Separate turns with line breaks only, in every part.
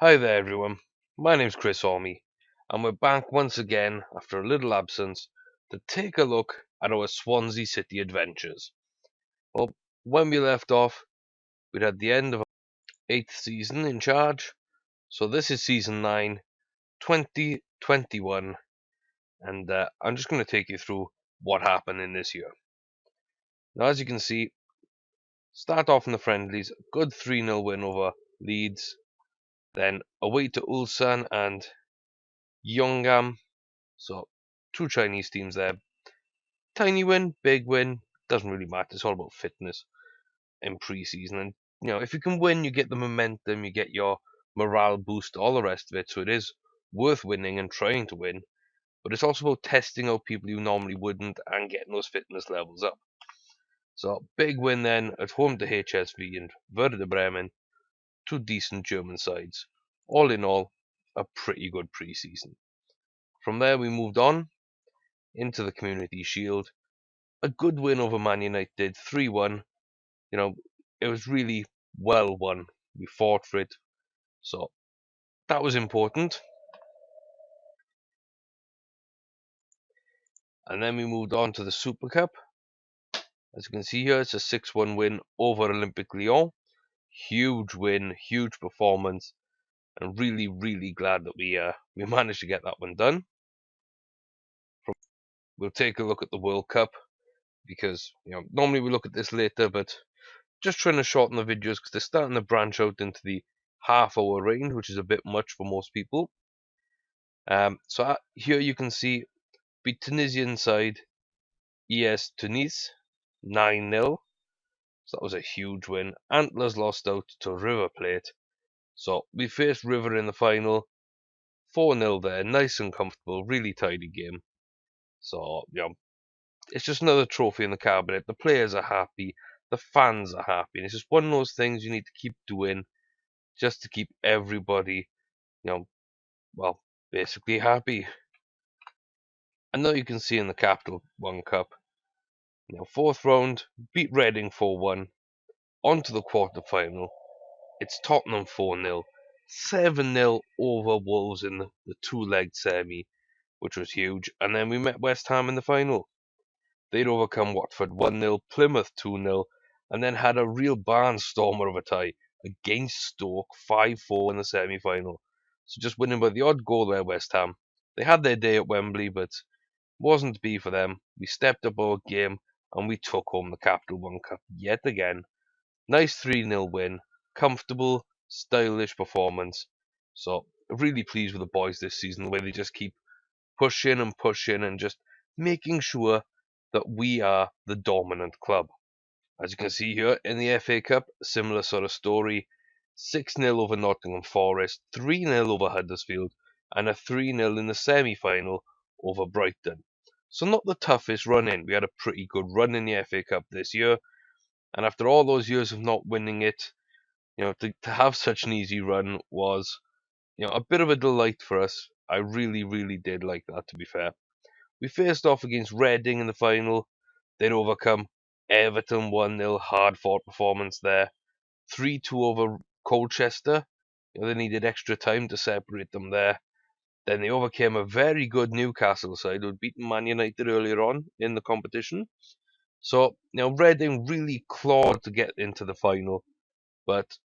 Hi there everyone, my name's Chris Ormie, and we're back once again after a little absence to take a look at our Swansea City adventures. Well, when we left off, we'd had the end of our 8th season in charge, so this is season 9, 2021, and I'm just going to take you through what happened in this year. Now, as you can see, start off in the friendlies, a good 3-0 win over Leeds, then away to Ulsan and Yeongam. So, two Chinese teams there. Tiny win, big win, doesn't really matter. It's all about fitness in pre-season. And, if you can win, you get the momentum, you get your morale boost, all the rest of it. So it is worth winning and trying to win. But it's also about testing out people you normally wouldn't and getting those fitness levels up. So, big win then at home to HSV and Werder Bremen, two decent German sides. All in all, a pretty good pre-season. From there, we moved on into the Community Shield. A good win over Man United, 3-1. It was really well won. We fought for it, so that was important. And then we moved on to the Super Cup. As you can see here, it's a 6-1 win over Olympique Lyon. Huge win, huge performance, and really, really glad that we managed to get that one done. We'll take a look at the World Cup because normally we look at this later, but just trying to shorten the videos because they're starting to branch out into the half-hour range, which is a bit much for most people. So here you can see the Tunisian side, ES Tunis, 9-0. So that was a huge win. Antlers lost out to River Plate. So we faced River in the final, 4-0 there, nice and comfortable, really tidy game. So, it's just another trophy in the cabinet. The players are happy, the fans are happy, and it's just one of those things you need to keep doing just to keep everybody, basically happy. And now you can see in the Capital One Cup, fourth round, beat Reading 4-1, on to the quarter-final. It's Tottenham 4-0, 7-0 over Wolves in the two-legged semi, which was huge. And then we met West Ham in the final. They'd overcome Watford 1-0, Plymouth 2-0, and then had a real barnstormer of a tie against Stoke 5-4 in the semi-final. So just winning by the odd goal there, West Ham. They had their day at Wembley, but wasn't to be for them. We stepped up our game and we took home the Capital One Cup yet again. Nice 3-0 win, comfortable, stylish performance. So really pleased with the boys this season, the way they just keep pushing and just making sure that we are the dominant club. As you can see here in the FA Cup, similar sort of story. 6-0 over Nottingham Forest, 3-0 over Huddersfield, and a 3-0 in the semi-final over Brighton. So not the toughest run in. We had a pretty good run in the FA Cup this year. And after all those years of not winning it, to have such an easy run was, a bit of a delight for us. I really, really did like that, to be fair. We faced off against Reading in the final. They'd overcome Everton 1-0, hard-fought performance there. 3-2 over Colchester. They needed extra time to separate them there. Then they overcame a very good Newcastle side who had beaten Man United earlier on in the competition. So, Reading really clawed to get into the final. But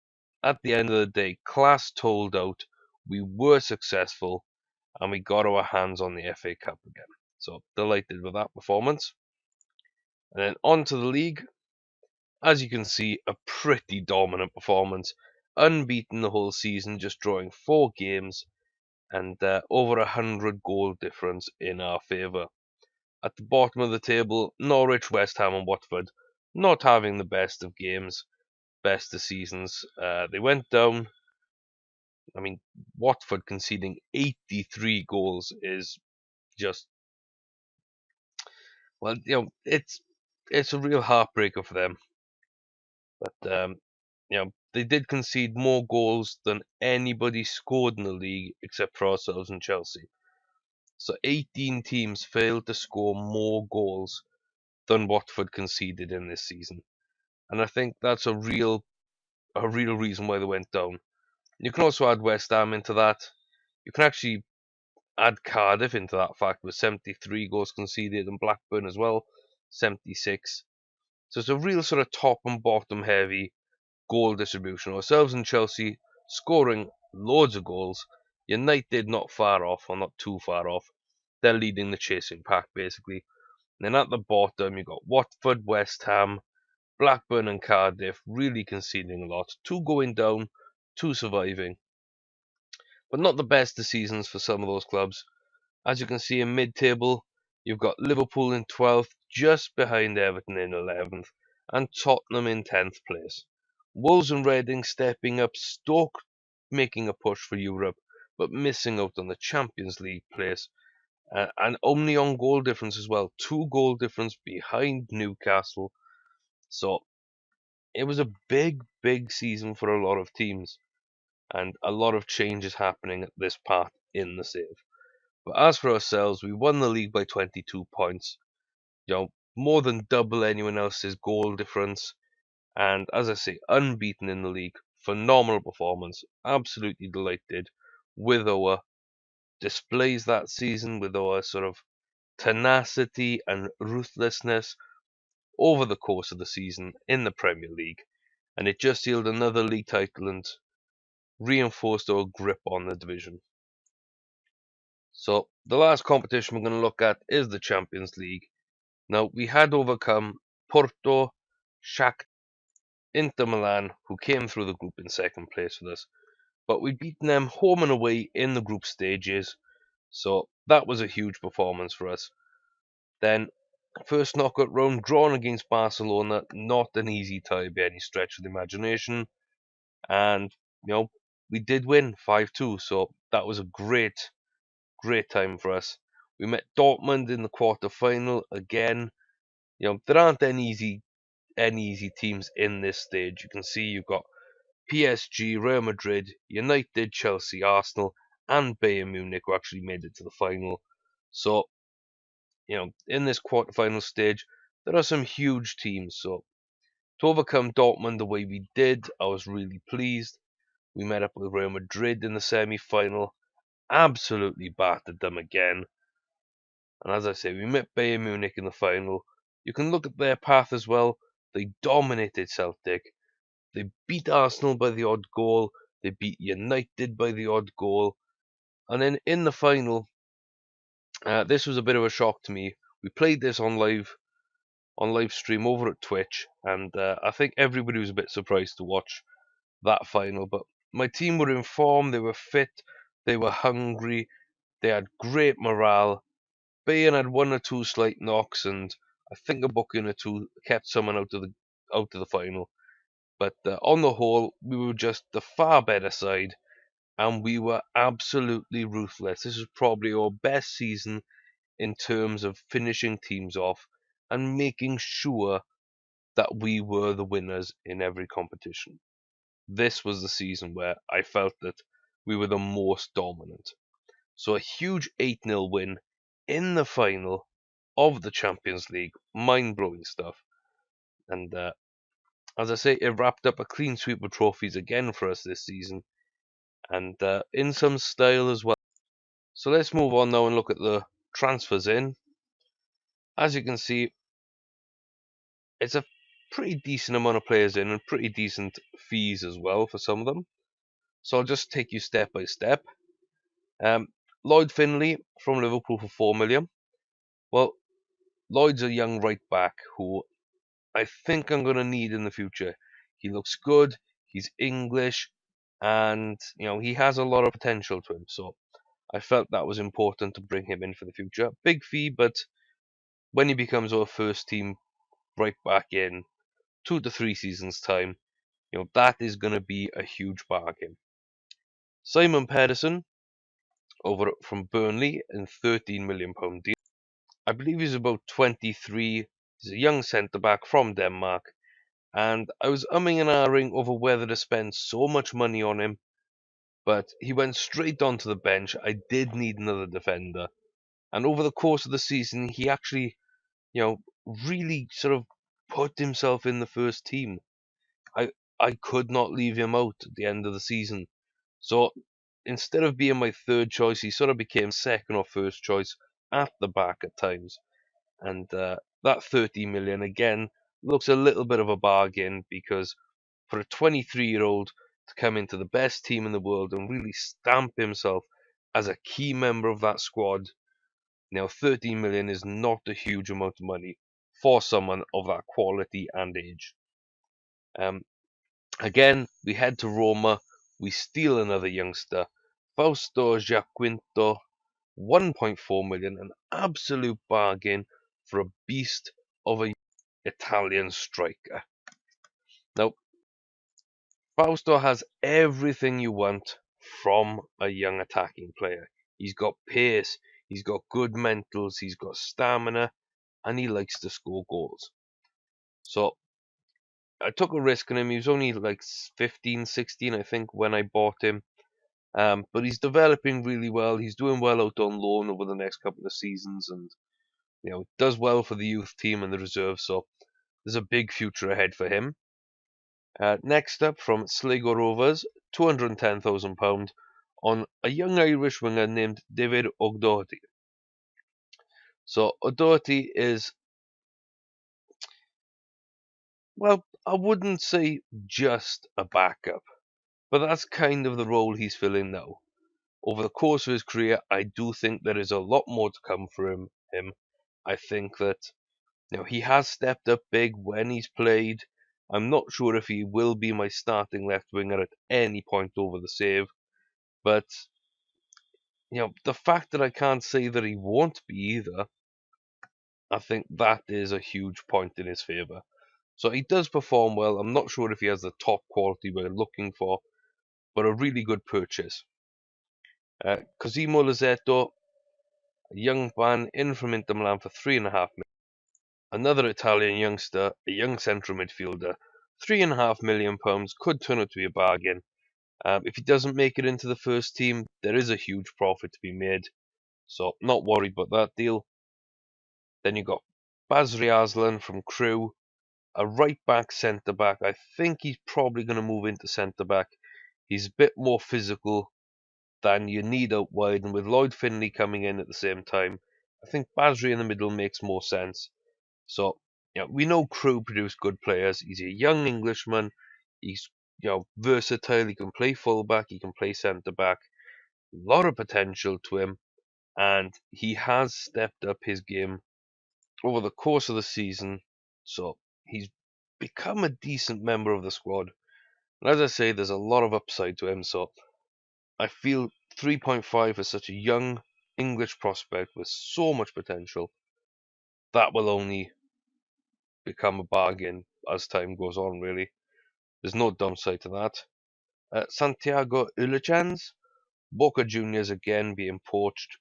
at the end of the day, class told out. We were successful and we got our hands on the FA Cup again. So, delighted with that performance. And then on to the league. As you can see, a pretty dominant performance. Unbeaten the whole season, just drawing 4 games and over 100 goal difference in our favour. At the bottom of the table, Norwich, West Ham and Watford not having the best of games, best of seasons. They went down. I mean, Watford conceding 83 goals is just, well, it's a real heartbreaker for them. But, they did concede more goals than anybody scored in the league except for ourselves and Chelsea. So 18 teams failed to score more goals than Watford conceded in this season. And I think that's a real reason why they went down. You can also add West Ham into that. You can actually add Cardiff into that fact with 73 goals conceded, and Blackburn as well, 76. So it's a real sort of top and bottom heavy goal distribution. Ourselves and Chelsea scoring loads of goals. United not far off, or not too far off. They're leading the chasing pack basically. And then at the bottom you've got Watford, West Ham, Blackburn and Cardiff really conceding a lot. 2 going down, 2 surviving. But not the best of seasons for some of those clubs. As you can see in mid-table, you've got Liverpool in 12th, just behind Everton in 11th, and Tottenham in 10th place. Wolves and Reading stepping up, Stoke making a push for Europe, but missing out on the Champions League place, and only on goal difference as well. 2 goal difference behind Newcastle. So it was a big, big season for a lot of teams, and a lot of changes happening at this part in the save. But as for ourselves, we won the league by 22 points, more than double anyone else's goal difference, and as I say, unbeaten in the league. Phenomenal performance. Absolutely delighted with our displays that season, with our sort of tenacity and ruthlessness over the course of the season in the Premier League, and it just sealed another league title and reinforced our grip on the division. So the last competition we're going to look at is the Champions League. Now, we had overcome Porto, Shakhtar, Inter Milan, who came through the group in second place with us, but we'd beaten them home and away in the group stages, so that was a huge performance for us. Then, first knockout round, drawn against Barcelona, not an easy tie by any stretch of the imagination, and, we did win 5-2, so that was a great, great time for us. We met Dortmund in the quarter-final again. There aren't any easy teams in this stage. You can see you've got PSG, Real Madrid, United, Chelsea, Arsenal, and Bayern Munich who actually made it to the final. So, in this quarter-final stage, there are some huge teams. So, to overcome Dortmund the way we did, I was really pleased. We met up with Real Madrid in the semi-final, absolutely battered them again. And as I say, we met Bayern Munich in the final. You can look at their path as well. They dominated Celtic. They beat Arsenal by the odd goal. They beat United by the odd goal. And then in the final, this was a bit of a shock to me. We played this on live stream over at Twitch, and I think everybody was a bit surprised to watch that final. But my team were in form. They were fit. They were hungry. They had great morale. Bayern had 1 or 2 slight knocks, and I think a booking or 2 kept someone out of the final. But on the whole, we were just the far better side, and we were absolutely ruthless. This was probably our best season in terms of finishing teams off and making sure that we were the winners in every competition. This was the season where I felt that we were the most dominant. So a huge 8-0 win in the final of the Champions League. Mind-blowing stuff. And as I say, it wrapped up a clean sweep of trophies again for us this season. And in some style as well. So let's move on now and look at the transfers in. As you can see, it's a pretty decent amount of players in and pretty decent fees as well for some of them. So I'll just take you step by step. Lloyd Finley from Liverpool for 4 million. Well, Lloyd's a young right back who I think I'm going to need in the future. He looks good, he's English, and he has a lot of potential to him. So I felt that was important to bring him in for the future. Big fee, but when he becomes our first team right back in 2 to 3 seasons time, that is going to be a huge bargain. Simon Patterson over from Burnley in £13 million deal. I believe he's about 23. He's a young centre back from Denmark, and I was umming and ahhing over whether to spend so much money on him, but he went straight onto the bench. I did need another defender, and over the course of the season, he actually, really sort of put himself in the first team. I could not leave him out at the end of the season. So instead of being my third choice, he sort of became second or first choice at the back at times. And that 30 million again looks a little bit of a bargain, because for a 23-year-old to come into the best team in the world and really stamp himself as a key member of that squad, now 13 million is not a huge amount of money for someone of that quality and age. Again, we head to Roma. We steal another youngster, Fausto Giaquinto, 1.4 million, an absolute bargain for a beast of a Italian striker. Now, Fausto has everything you want from a young attacking player. He's got pace, he's got good mentals, he's got stamina, and he likes to score goals. So I took a risk on him. He was only like 15, 16, I think, when I bought him. But he's developing really well. He's doing well out on loan over the next couple of seasons, and does well for the youth team and the reserve. So there's a big future ahead for him. Next up, from Sligo Rovers, £210,000 on a young Irish winger named David Oak Doherty. So O'Doherty is, well, I wouldn't say just a backup, but that's kind of the role he's filling now. Over the course of his career, I do think there is a lot more to come for him. I think that he has stepped up big when he's played. I'm not sure if he will be my starting left winger at any point over the save, but the fact that I can't say that he won't be either, I think that is a huge point in his favour. So he does perform well. I'm not sure if he has the top quality we're looking for, but a really good purchase. Cosimo Lozzetto, a young man in from Inter Milan for £3.5 million. Another Italian youngster, a young central midfielder, £3.5 million could turn out to be a bargain. If he doesn't make it into the first team, there is a huge profit to be made. So not worried about that deal. Then you've got Basri Aslan from Crewe, a right back, centre back. I think he's probably going to move into centre back. He's a bit more physical than you need out wide, and with Lloyd Finley coming in at the same time, I think Basri in the middle makes more sense. So we know Crewe produce good players. He's a young Englishman. He's versatile. He can play fullback. He can play centre back. A lot of potential to him, and he has stepped up his game over the course of the season. So he's become a decent member of the squad. And as I say, there's a lot of upside to him. So I feel 3.5 is such a young English prospect with so much potential. That will only become a bargain as time goes on, really. There's no downside to that. Santiago Ulicens, Boca Juniors again being poached,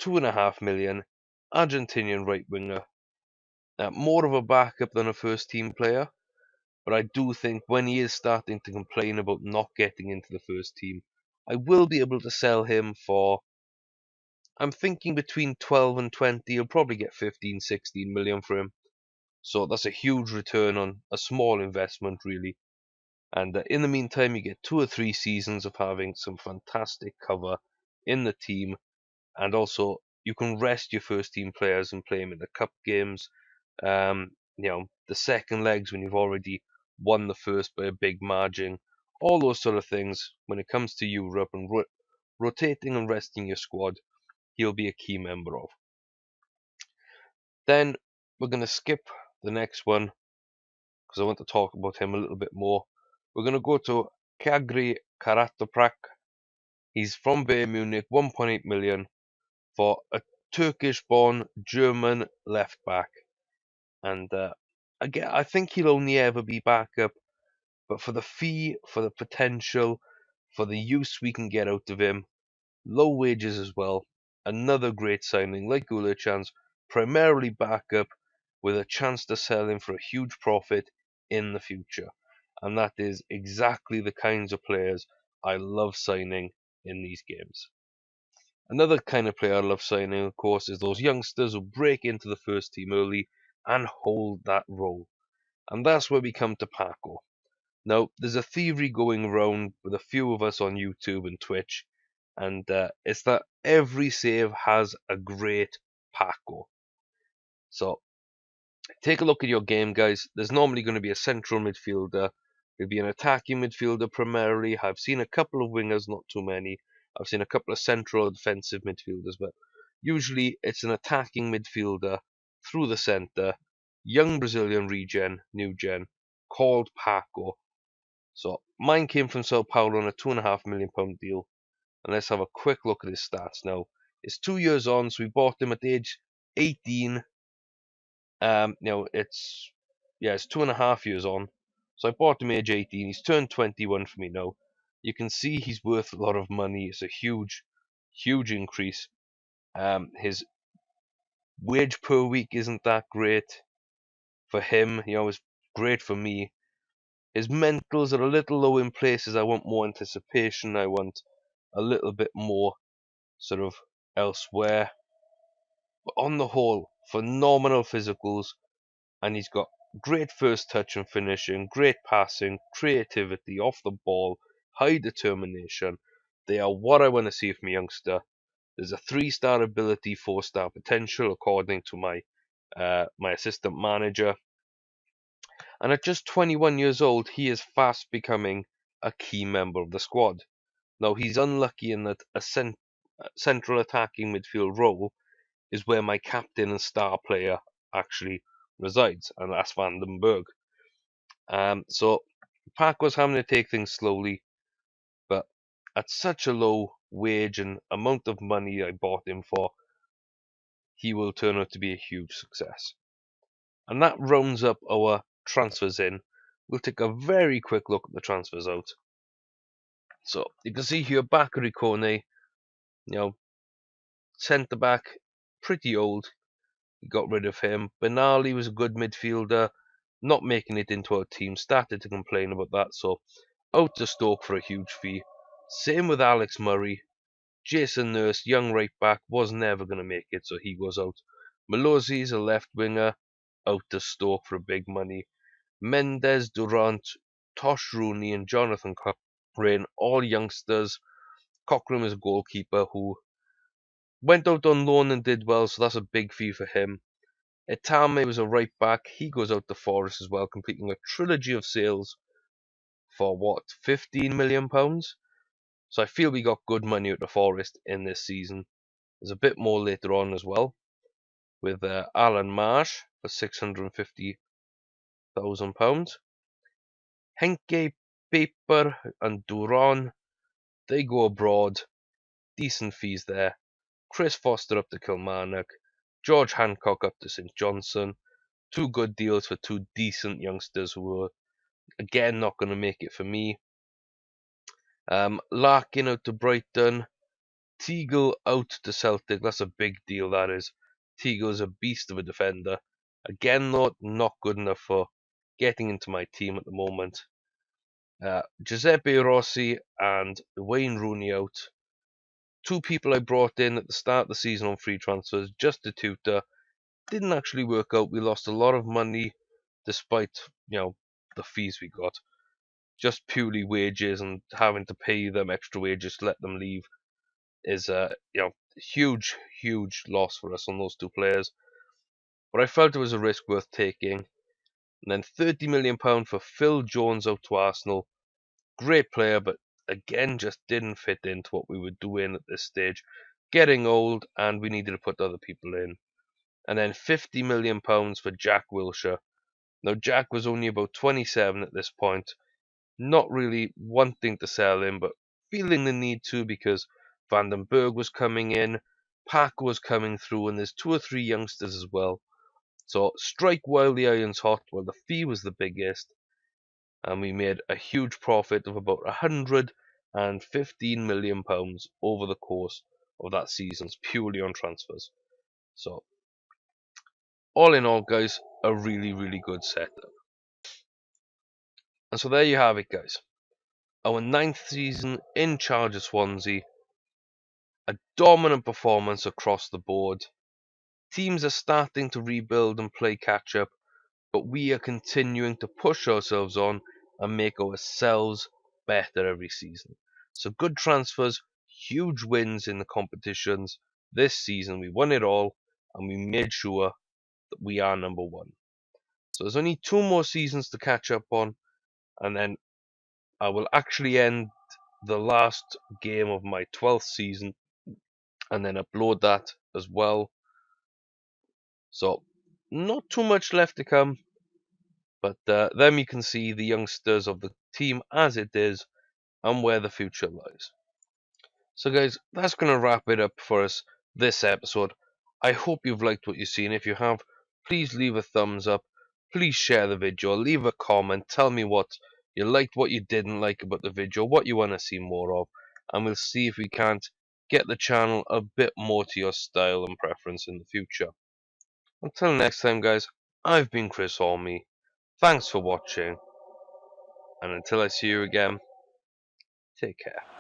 £2.5 million, Argentinian right winger. More of a backup than a first team player, but I do think when he is starting to complain about not getting into the first team, I will be able to sell him for, I'm thinking between 12 and 20. You'll probably get 15, 16 million for him. So that's a huge return on a small investment, really. And in the meantime, you get 2 or 3 seasons of having some fantastic cover in the team. And also, you can rest your first team players and play them in the cup games. The second legs when you've already won the first by a big margin. All those sort of things. When it comes to Europe and rotating and resting your squad, he'll be a key member of. Then we're going to skip the next one because I want to talk about him a little bit more. We're going to go to Kagri Karatoprak. He's from Bayern Munich, 1.8 million for a Turkish-born German left back. And again, I think he'll only ever be backup, but for the fee, for the potential, for the use we can get out of him, low wages as well, another great signing like Ulicens, primarily backup with a chance to sell him for a huge profit in the future. And that is exactly the kinds of players I love signing in these games. Another kind of player I love signing, of course, is those youngsters who break into the first team early and hold that role. And that's where we come to Paco. Now, there's a theory going around with a few of us on YouTube and Twitch, and it's that every save has a great Paco. So, take a look at your game, guys. There's normally going to be a central midfielder. There'll be an attacking midfielder primarily. I've seen a couple of wingers, not too many. I've seen a couple of central defensive midfielders, but usually it's an attacking midfielder through the centre, young Brazilian regen, new gen, called Paco. So mine came from Sao Paulo on a £2.5 million deal. And let's have a quick look at his stats now. It's 2 years on, so we bought him at age 18. It's 2.5 years on. So I bought him age 18. He's turned 21 for me now. You can see he's worth a lot of money. It's a huge, huge increase. His wage per week isn't that great for him. It's great for me. His mentals are a little low in places. I want more anticipation. I want a little bit more sort of elsewhere. But on the whole, phenomenal physicals, and he's got great first touch and finishing, great passing, creativity off the ball, high determination. They are what I want to see from a youngster. There's a 3-star ability, 4-star potential, according to my assistant manager. And at just 21 years old, he is fast becoming a key member of the squad. Now, he's unlucky in that a central attacking midfield role is where my captain and star player actually resides, and that's Van den Berg. So Pac was having to take things slowly, but at such a low wage and amount of money I bought him for, he will turn out to be a huge success. And that rounds up our transfers in. We'll take a very quick look at the transfers out. So you can see here Bakary Kone, centre back, pretty old. We got rid of him. Benali was a good midfielder, not making it into our team. Started to complain about that, so out to Stoke for a huge fee. Same with Alex Murray. Jason Nurse, young right back, was never going to make it, so he goes out. Malozzi's a left winger, out to Stoke for big money. Mendes, Durant, Tosh Rooney, and Jonathan Cochrane, all youngsters. Cochrane is a goalkeeper who went out on loan and did well, so that's a big fee for him. Etame was a right back. He goes out to Forest as well, completing a trilogy of sales for what, £15 million? So I feel we got good money out of Forest in this season. There's a bit more later on as well, with Alan Marsh for £650,000. Henke, Paper, and Duran, they go abroad. Decent fees there. Chris Foster up to Kilmarnock. George Hancock up to St Johnstone. 2 good deals for 2 decent youngsters who are, again, not going to make it for me. Larkin out to Brighton. Teagle out to Celtic. That's a big deal, that is. Teagle's a beast of a defender. Again, though, not good enough for getting into my team at the moment. Giuseppe Rossi and Wayne Rooney out. 2 people I brought in at the start of the season on free transfers, just to tutor. Didn't actually work out. We lost a lot of money despite, the fees we got. Just purely wages, and having to pay them extra wages to let them leave is a huge, huge loss for us on those 2 players. But I felt it was a risk worth taking. And then £30 million for Phil Jones out to Arsenal. Great player, but again just didn't fit into what we were doing at this stage. Getting old, and we needed to put other people in. And then £50 million for Jack Wilshere. Now, Jack was only about 27 at this point. Not really wanting to sell him, but feeling the need to because Van den Berg was coming in, Pack was coming through, and there's 2 or 3 youngsters as well. So strike while the iron's hot. Well, the fee was the biggest, and we made a huge profit of about £115 million over the course of that season, purely on transfers. So, all in all, guys, a really, really good setup. And so there you have it, guys. Our 9th season in charge of Swansea. A dominant performance across the board. Teams are starting to rebuild and play catch up, but we are continuing to push ourselves on and make ourselves better every season. So good transfers, huge wins in the competitions. This season we won it all and we made sure that we are number one. So there's only 2 more seasons to catch up on, and then I will actually end the last game of my 12th season and then upload that as well. So not too much left to come, but then you can see the youngsters of the team as it is and where the future lies. So guys, that's going to wrap it up for us this episode. I hope you've liked what you've seen. If you have, please leave a thumbs up. Please share the video, leave a comment, tell me what you liked, what you didn't like about the video, what you want to see more of, and we'll see if we can't get the channel a bit more to your style and preference in the future. Until next time guys, I've been Chris Ormie. Thanks for watching, and until I see you again, take care.